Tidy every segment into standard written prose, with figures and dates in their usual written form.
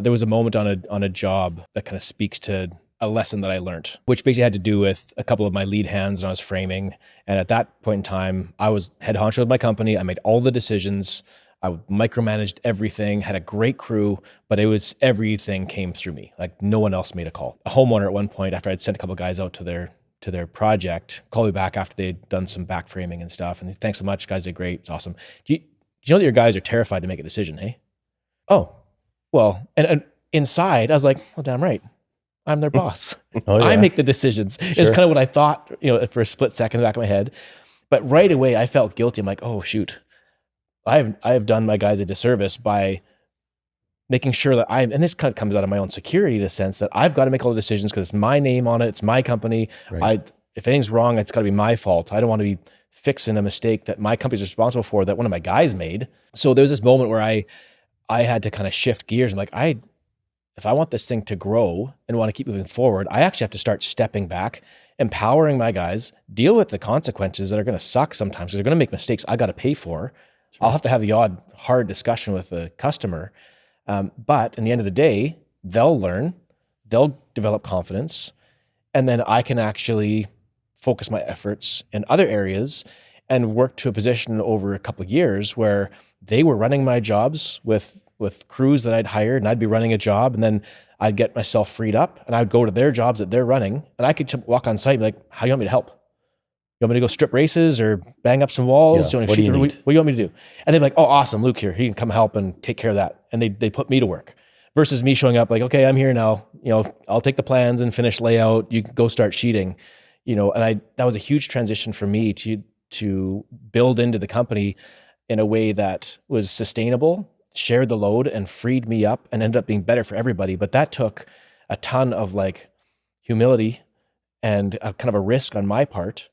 There was a moment on a job that kind of speaks to a lesson that I learned, which basically had to do with a couple of my lead hands when I was framing. And at that point in time, I was head honcho of my company. I made all the decisions. I micromanaged everything, had a great crew, but it was everything came through me. Like no one else made a call. A homeowner at one point, after I'd sent a couple of guys out to their project, called me back after they'd done some back framing and stuff. And thanks so much, guys did great. It's awesome. Do you know that your guys are terrified to make a decision, hey? Oh, well, and inside I was like, well, damn right. I'm their boss. Oh, yeah. I make the decisions. Sure. Is kind of what I thought, for a split second in the back of my head. But right away I felt guilty. I'm like, oh shoot, I have done my guys a disservice by making sure that and this kind of comes out of my own security in a sense that I've got to make all the decisions because it's my name on it. It's my company. Right. If anything's wrong, it's got to be my fault. I don't want to be fixing a mistake that my company's responsible for that one of my guys made. So there was this moment where I had to kind of shift gears. I'm like, if I want this thing to grow and want to keep moving forward, I actually have to start stepping back, empowering my guys, deal with the consequences that are going to suck sometimes. They're going to make mistakes I got to pay for. Sure. I'll have to have the odd hard discussion with the customer. But in the end of the day, they'll learn, they'll develop confidence, and then I can actually focus my efforts in other areas and work to a position over a couple of years where they were running my jobs with crews that I'd hired, and I'd be running a job, and then I'd get myself freed up and I'd go to their jobs that they're running, and I could walk on site and be like, how do you want me to help? You want me to go strip races or bang up some walls? Yeah. What do you want me to do? And they'd be like, oh, awesome, Luke here. He can come help and take care of that. And they put me to work versus me showing up like, okay, I'm here now. I'll take the plans and finish layout. You can go start sheeting, and that was a huge transition for me to build into the company in a way that was sustainable, shared the load and freed me up and ended up being better for everybody. But that took a ton of like humility and a kind of a risk on my part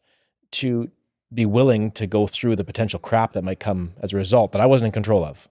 to be willing to go through the potential crap that might come as a result that I wasn't in control of.